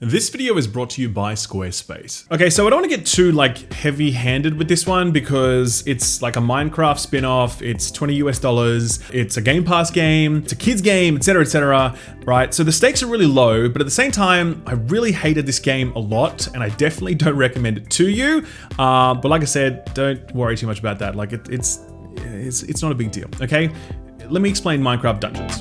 This video is brought to you by Squarespace. Okay, so I don't want to get too heavy-handed with this one because it's like a Minecraft spin-off, it's $20 US, it's a Game Pass game, it's a kids game, etc, right? So the stakes are really low, but at the same time, I really hated this game a lot and I definitely don't recommend it to you. But like I said, don't worry too much about that. Like it's not a big deal, okay? Let me explain Minecraft Dungeons.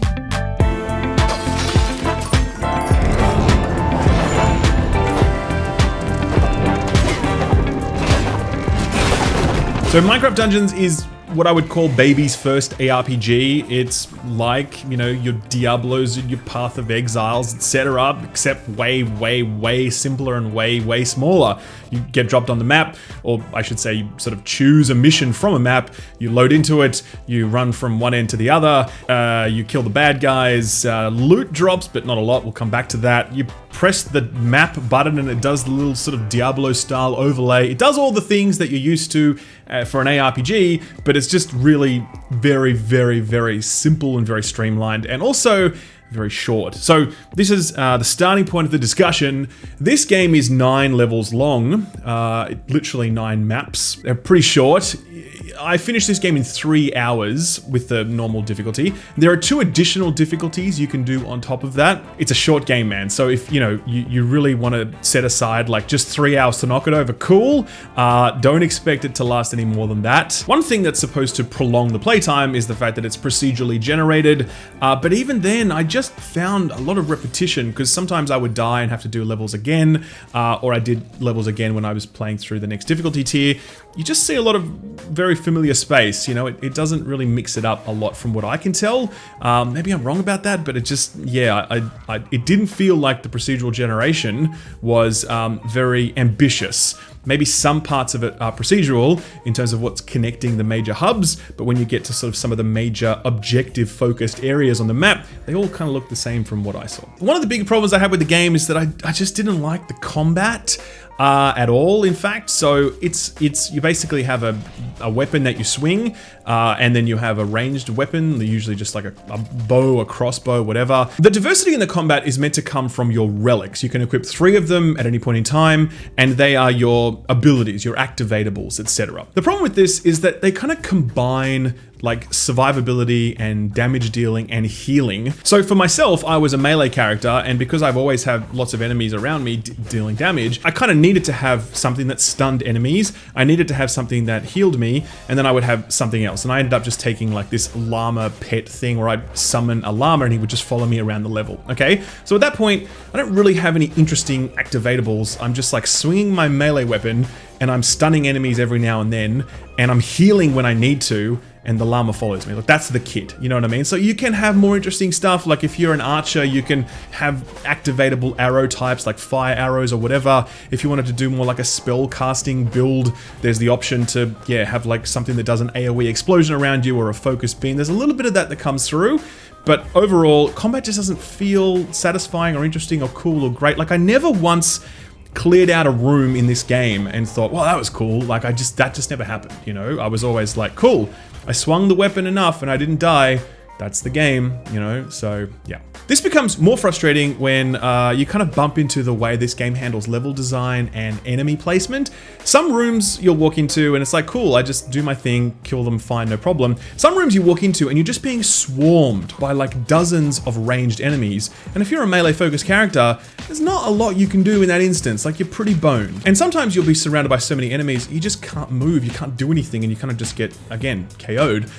So Minecraft Dungeons is what I would call baby's first ARPG. It's like, you know, your Diablos and your Path of Exiles, etc., except way simpler and way smaller. You get dropped on the map, or I should say you sort of choose a mission from a map, you load into it, you run from one end to the other, you kill the bad guys, loot drops, but not a lot, we'll come back to that. You press the map button and it does the little sort of Diablo style overlay. It does all the things that you're used to for an ARPG, but it's just really very simple and very streamlined, and also very short. So this is the starting point of the discussion. This game is 9 levels long, literally 9 maps. They're pretty short. I finished this game in 3 hours with the normal difficulty. There are 2 additional difficulties you can do on top of that. It's a short game, man. So if you really want to set aside like just 3 hours to knock it over, cool. Don't expect it to last any more than that. One thing that's supposed to prolong the playtime is the fact that it's procedurally generated. But even then, I just found a lot of repetition because sometimes I would die and have to do levels again, or I did levels again when I was playing through the next difficulty tier. You just see a lot of very familiar space, you know, it doesn't really mix it up a lot from what I can tell. Maybe I'm wrong about that, but it just, yeah, it didn't feel like the procedural generation was very ambitious. Maybe some parts of it are procedural in terms of what's connecting the major hubs, but when you get to sort of some of the major objective focused areas on the map, they all kind of look the same from what I saw. One of the big problems I had with the game is that I just didn't like the combat at all, in fact. So you basically have a weapon that you swing, and then you have a ranged weapon, usually just like a bow, a crossbow, whatever. The diversity in the combat is meant to come from your relics. You can equip 3 of them at any point in time, and they are your abilities, your activatables, etc. The problem with this is that they kind of combine like survivability and damage dealing and healing. So for myself, I was a melee character, and because I've always had lots of enemies around me dealing damage, I kind of needed to have something that stunned enemies, I needed to have something that healed me, and then I would have something else. And I ended up just taking like this llama pet thing where I'd summon a llama and he would just follow me around the level, okay? So at that point, I don't really have any interesting activatables. I'm just like swinging my melee weapon, and I'm stunning enemies every now and then, and I'm healing when I need to, and the llama follows me. Like, that's the kit, you know what I mean? So you can have more interesting stuff, like if you're an archer, you can have activatable arrow types like fire arrows or whatever. If you wanted to do more like a spell casting build, there's the option to, yeah, have like something that does an AoE explosion around you or a focus beam. There's a little bit of that comes through, but overall, combat just doesn't feel satisfying or interesting or cool or great. Like, I never once cleared out a room in this game and thought, well, that was cool. Like, that just never happened, you know? I was always like, cool, I swung the weapon enough and I didn't die. That's the game, you know? So, yeah. This becomes more frustrating when you kind of bump into the way this game handles level design and enemy placement. Some rooms you'll walk into and it's like, cool, I just do my thing, kill them, fine, no problem. Some rooms you walk into and you're just being swarmed by like dozens of ranged enemies. And if you're a melee focused character, there's not a lot you can do in that instance. Like, you're pretty boned. And sometimes you'll be surrounded by so many enemies, you just can't move, you can't do anything, and you kind of just get, again, KO'd.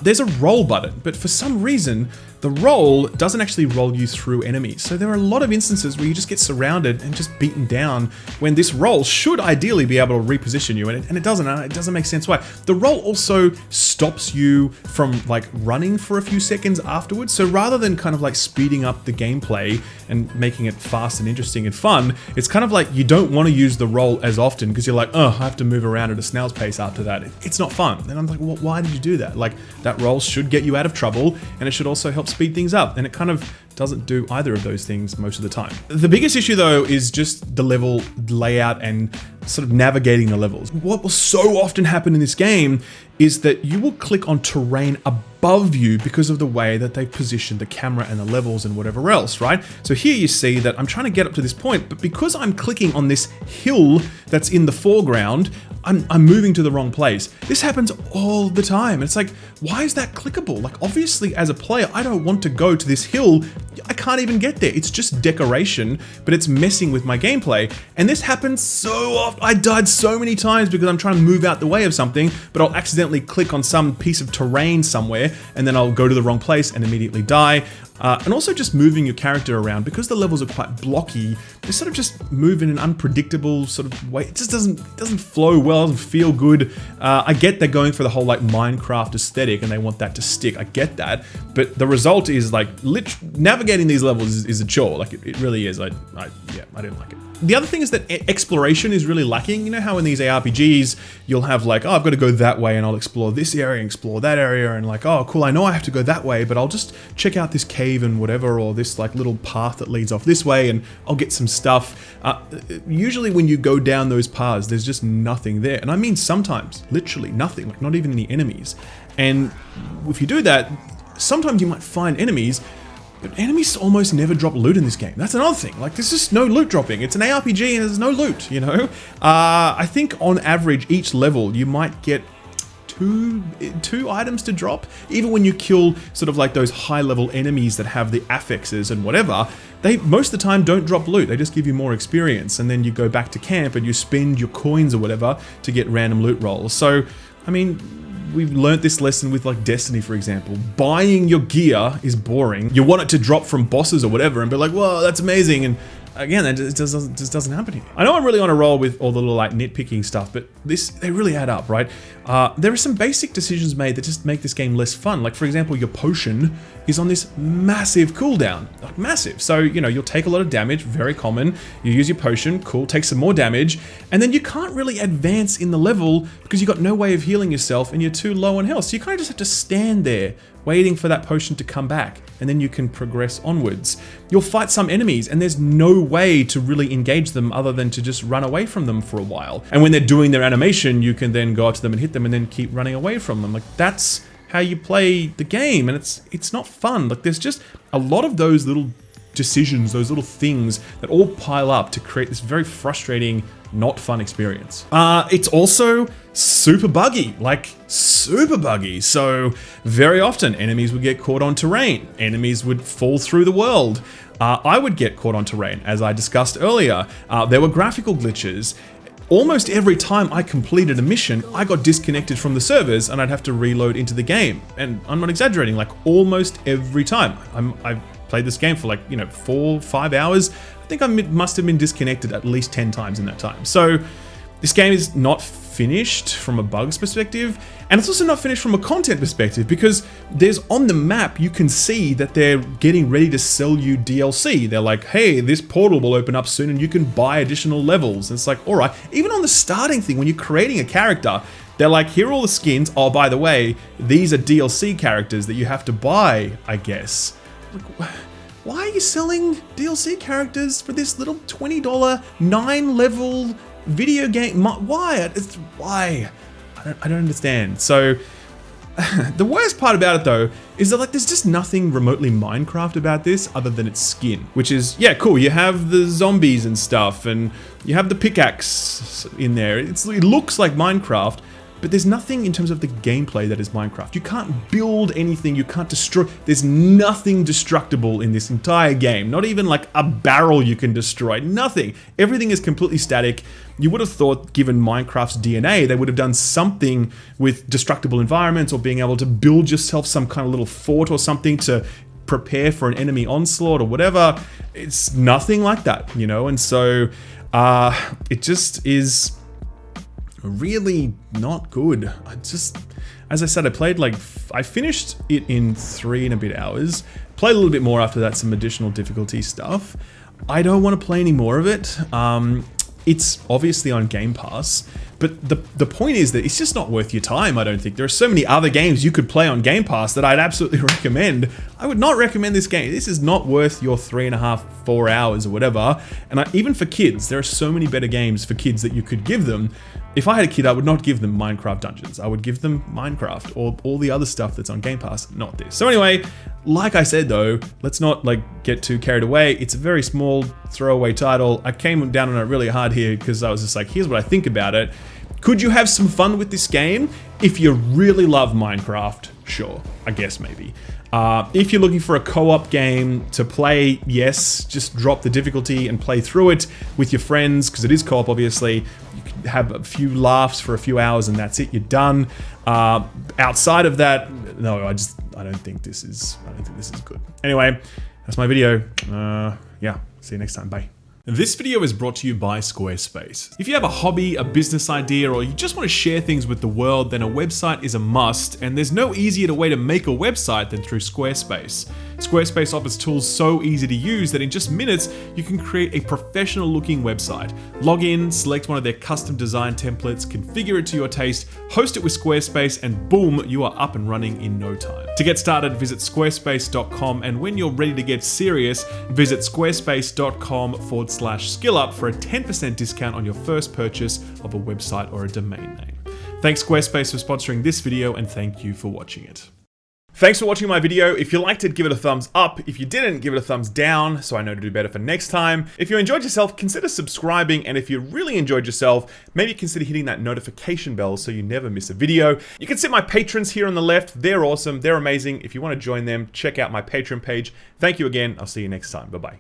There's a roll button, but for some reason, the roll doesn't actually roll you through enemies. So there are a lot of instances where you just get surrounded and just beaten down when this roll should ideally be able to reposition you, and it doesn't. It doesn't make sense why. The roll also stops you from like running for a few seconds afterwards. So rather than kind of like speeding up the gameplay and making it fast and interesting and fun, it's kind of like you don't want to use the roll as often because you're like, oh, I have to move around at a snail's pace after that. It's not fun. And I'm like, well, why did you do that? Like, that roll should get you out of trouble, and it should also help speed things up. And it kind of doesn't do either of those things most of the time. The biggest issue though is just the level layout and sort of navigating the levels. What will so often happen in this game is that you will click on terrain above you because of the way that they've positioned the camera and the levels and whatever else, right? So here you see that I'm trying to get up to this point, but because I'm clicking on this hill that's in the foreground, I'm moving to the wrong place. This happens all the time. It's like, why is that clickable? Like, obviously as a player, I don't want to go to this hill. I can't even get there. It's just decoration, but it's messing with my gameplay. And this happens so often. I died so many times because I'm trying to move out the way of something, but I'll accidentally click on some piece of terrain somewhere, and then I'll go to the wrong place and immediately die. And also just moving your character around, because the levels are quite blocky, they sort of just move in an unpredictable sort of way. It just doesn't flow well, doesn't feel good. I get they're going for the whole like Minecraft aesthetic and they want that to stick. I get that, but the result is like navigating these levels is a chore. Like it really is. Yeah, I didn't like it. The other thing is that exploration is really lacking. You know how in these ARPGs, you'll have like, oh, I've got to go that way and I'll explore this area and explore that area, and like, oh, cool, I know I have to go that way, but I'll just check out this cave and whatever, or this like little path that leads off this way and I'll get some stuff. Usually when you go down those paths, there's just nothing there. And I mean sometimes, literally nothing, like not even any enemies. And if you do that, sometimes you might find enemies, but enemies almost never drop loot in this game. That's another thing. Like, there's just no loot dropping. It's an ARPG and there's no loot, you know? I think on average, each level, you might get two items to drop. Even when you kill sort of like those high level enemies that have the affixes and whatever, they most of the time don't drop loot. They just give you more experience. And then you go back to camp and you spend your coins or whatever to get random loot rolls. So, I mean, we've learned this lesson with like Destiny, for example. Buying your gear is boring. You want it to drop from bosses or whatever and be like, whoa, that's amazing. And again, that just doesn't happen here. I know I'm really on a roll with all the little like nitpicking stuff, but they really add up, right? There are some basic decisions made that just make this game less fun. Like, for example, your potion is on this massive cooldown, like massive. So, you know, you'll take a lot of damage, very common. You use your potion, cool, take some more damage, and then you can't really advance in the level because you've got no way of healing yourself and you're too low on health. So you kind of just have to stand there waiting for that potion to come back, and then you can progress onwards. You'll fight some enemies and there's no way to really engage them other than to just run away from them for a while. And when they're doing their animation, you can then go up to them and hit them and then keep running away from them. Like, that's how you play the game, and it's not fun. Like, there's just a lot of those little decisions, those little things that all pile up to create this very frustrating, not fun experience. It's also super buggy, like super buggy. So very often enemies would get caught on terrain. Enemies would fall through the world. I would get caught on terrain, as I discussed earlier. There were graphical glitches. Almost every time I completed a mission, I got disconnected from the servers and I'd have to reload into the game. And I'm not exaggerating, like almost every time. I've played this game for like, you know, 4-5 hours. I think I must have been disconnected at least 10 times in that time. So this game is not finished from a bugs perspective, and it's also not finished from a content perspective, because there's on the map, you can see that they're getting ready to sell you DLC. They're like, hey, this portal will open up soon and you can buy additional levels. And it's like, all right, even on the starting thing, when you're creating a character, they're like, here are all the skins. Oh, by the way, these are DLC characters that you have to buy, I guess. Like, why are you selling DLC characters for this little $20 9-level video game? Why? Why? I don't understand. So the worst part about it though is that like there's just nothing remotely Minecraft about this other than its skin, which is, yeah, cool. You have the zombies and stuff, and you have the pickaxe in there. It looks like Minecraft, but there's nothing in terms of the gameplay that is Minecraft. You can't build anything, you can't destroy. There's nothing destructible in this entire game. Not even like a barrel you can destroy, nothing. Everything is completely static. You would have thought, given Minecraft's DNA, they would have done something with destructible environments or being able to build yourself some kind of little fort or something to prepare for an enemy onslaught or whatever. It's nothing like that, you know? And so it just is really not good. As I said, I finished it in 3 and a bit hours, played a little bit more after that, some additional difficulty stuff. I don't want to play any more of it. It's obviously on Game Pass, but the point is that it's just not worth your time, I don't think. There are so many other games you could play on Game Pass that I'd absolutely recommend. I would not recommend this game. This is not worth your 3.5, 4 hours or whatever. And even for kids, there are so many better games for kids that you could give them. If I had a kid, I would not give them Minecraft Dungeons. I would give them Minecraft or all the other stuff that's on Game Pass, not this. So anyway, like I said though, let's not get too carried away. It's a very small throwaway title. I came down on it really hard here because I was just like, here's what I think about it. Could you have some fun with this game? If you really love Minecraft, sure, I guess maybe. If you're looking for a co-op game to play, yes, just drop the difficulty and play through it with your friends, because it is co-op obviously. You can have a few laughs for a few hours and that's it, you're done. Outside of that, no, I don't think this is good. Anyway, that's my video. Yeah, see you next time, bye. This video is brought to you by Squarespace. If you have a hobby, a business idea, or you just want to share things with the world, then a website is a must, and there's no easier way to make a website than through Squarespace. Squarespace offers tools so easy to use that in just minutes, you can create a professional looking website. Log in, select one of their custom design templates, configure it to your taste, host it with Squarespace, and boom, you are up and running in no time. To get started, visit squarespace.com, and when you're ready to get serious, visit squarespace.com/skillup for a 10% discount on your first purchase of a website or a domain name. Thanks Squarespace for sponsoring this video, and thank you for watching it. Thanks for watching my video. If you liked it, give it a thumbs up. If you didn't, give it a thumbs down so I know to do better for next time. If you enjoyed yourself, consider subscribing, and if you really enjoyed yourself, maybe consider hitting that notification bell so you never miss a video. You can see my patrons here on the left. They're awesome. They're amazing. If you want to join them, check out my Patreon page. Thank you again. I'll see you next time. Bye-bye.